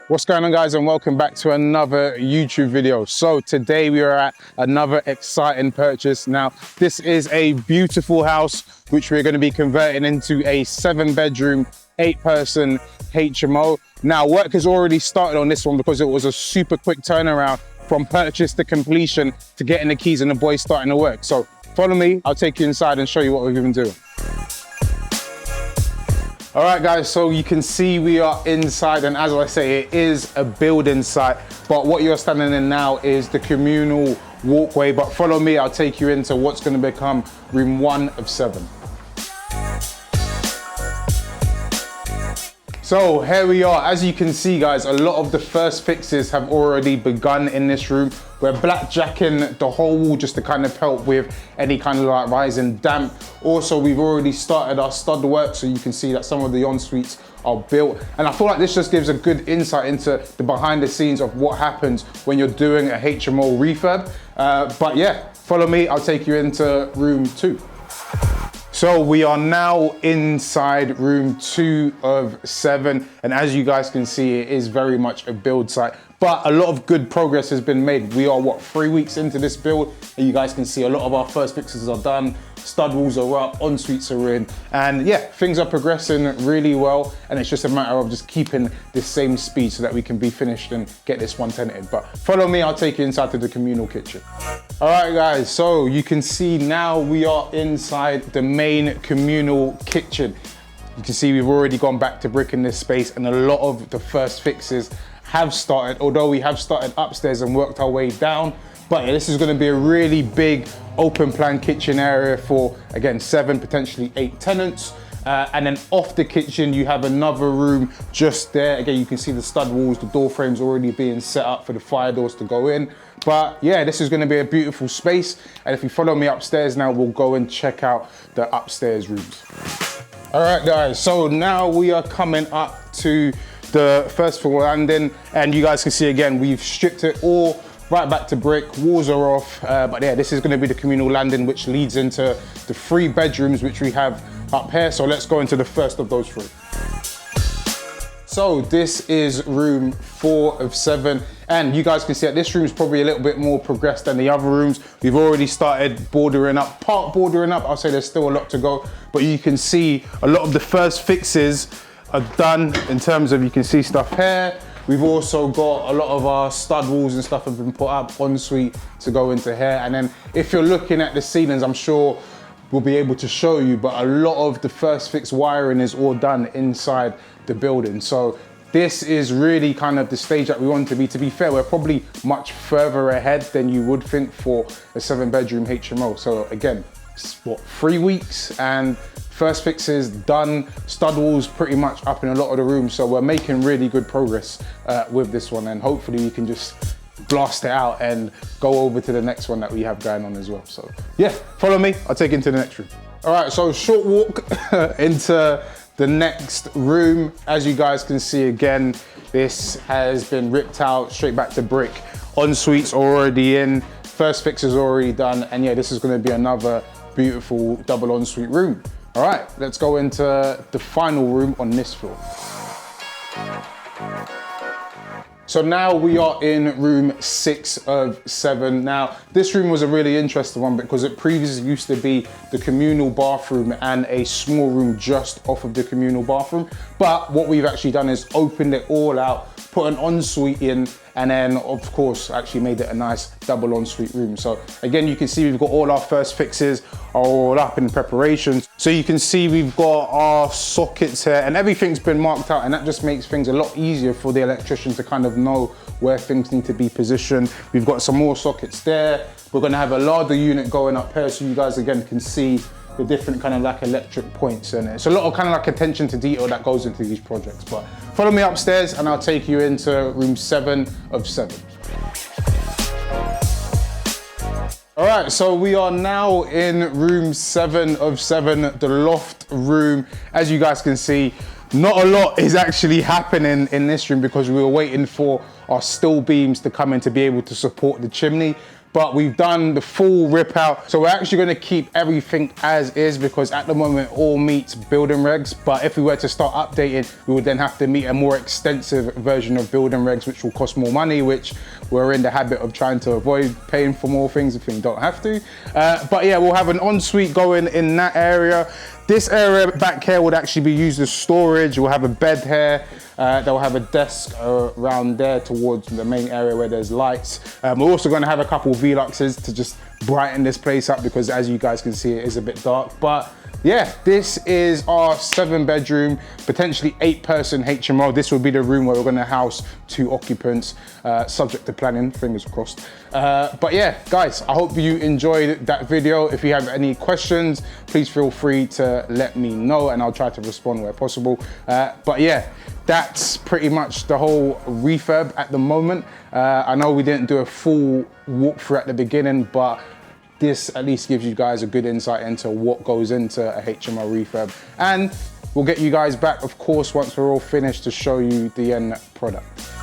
What's going on, guys, and welcome back to another YouTube video. So today we are at another exciting purchase. Now this is a beautiful house which we're going to be converting into a 7-bedroom 8-person HMO. Now work has already started on this one because it was a super quick turnaround from purchase to completion to getting the keys and the boys starting to work. So follow me, I'll take you inside and show you what we've been doing. All right, guys, so you can see we are inside, and as I say, it is a building site, but what you're standing in now is the communal walkway. But follow me, I'll take you into what's going to become room 1 of 7. So here we are. As you can see, guys, a lot of the first fixes have already begun in this room. We're blackjacking the whole wall just to kind of help with any kind of like rising damp. Also, we've already started our stud work, so you can see that some of the en-suites are built. And I feel like this just gives a good insight into the behind the scenes of what happens when you're doing a HMO refurb. But yeah, follow me, I'll take you into room 2. So we are now inside room 2 of 7, and as you guys can see, it is very much a build site, but a lot of good progress has been made. We are 3 weeks into this build, and you guys can see a lot of our first fixes are done, stud walls are up, en-suites are in, and yeah, things are progressing really well, and it's just a matter of just keeping this same speed so that we can be finished and get this one tenanted. But follow me, I'll take you inside to the communal kitchen. All right, guys, so you can see now we are inside the main communal kitchen. You can see we've already gone back to brick in this space, and a lot of the first fixes have started, although we have started upstairs and worked our way down. But yeah, this is going to be a really big open plan kitchen area for, again, 7, potentially 8 tenants. And then off the kitchen, you have another room just there. Again, you can see the stud walls, the door frames already being set up for the fire doors to go in. But yeah, this is going to be a beautiful space. And if you follow me upstairs now, we'll go and check out the upstairs rooms. All right, guys, so now we are coming up to the first floor landing, and you guys can see again, we've stripped it all right back to brick, walls are off, but yeah, this is going to be the communal landing, which leads into the 3 bedrooms which we have up here. So let's go into the first of those 3. So this is room 4 of 7, and you guys can see that this room is probably a little bit more progressed than the other rooms. We've already started bordering up, part bordering up. I'll say there's still a lot to go, but you can see a lot of the first fixes are done in terms of, you can see stuff here. We've also got a lot of our stud walls and stuff have been put up ensuite to go into here. And then if you're looking at the ceilings, I'm sure we'll be able to show you, but a lot of the first fix wiring is all done inside the building. So this is really kind of the stage that we want to be. To be fair, we're probably much further ahead than you would think for a 7-bedroom HMO. So again, what, 3 weeks and first fixes done, stud walls pretty much up in a lot of the rooms. So we're making really good progress with this one, and hopefully we can just blast it out and go over to the next one that we have going on as well. So yeah, follow me, I'll take you into the next room. All right, so short walk into the next room. As you guys can see, again, this has been ripped out, straight back to brick. En-suites already in, first fix is already done, and yeah, this is going to be another beautiful double en-suite room. All right, let's go into the final room on this floor. So now we are in room 6 of 7. Now, this room was a really interesting one because it previously used to be the communal bathroom and a small room just off of the communal bathroom. But what we've actually done is opened it all out, put an ensuite in, and then of course actually made it a nice double ensuite room. So again, you can see we've got all our first fixes are all up in preparation. So you can see we've got our sockets here and everything's been marked out, and that just makes things a lot easier for the electrician to kind of know where things need to be positioned. We've got some more sockets there. We're gonna have a larder unit going up here so you guys again can see the different kind of like electric points in it. It's a lot of kind of like attention to detail that goes into these projects. But follow me upstairs and I'll take you into room 7 of 7. All right, so we are now in room 7 of 7, the loft room. As you guys can see, not a lot is actually happening in this room because we were waiting for our steel beams to come in to be able to support the chimney. but we've done the full rip out. So we're actually gonna keep everything as is because at the moment it all meets building regs. But if we were to start updating, we would then have to meet a more extensive version of building regs, which will cost more money, which we're in the habit of trying to avoid paying for more things if we don't have to. But yeah, we'll have an ensuite going in that area. This area back here would actually be used as storage. We'll have a bed here. They'll have a desk around there towards the main area where there's lights. We're also going to have a couple of Veluxes to just brighten this place up because as you guys can see, it is a bit dark. But yeah, this is our 7-bedroom, potentially 8-person HMO. This will be the room where we're going to house 2 occupants, subject to planning, fingers crossed. But yeah, guys, I hope you enjoyed that video. If you have any questions, please feel free to let me know and I'll try to respond where possible. But yeah, that's pretty much the whole refurb at the moment. I know we didn't do a full walkthrough at the beginning, but this at least gives you guys a good insight into what goes into a HMO refurb. And we'll get you guys back, of course, once we're all finished to show you the end product.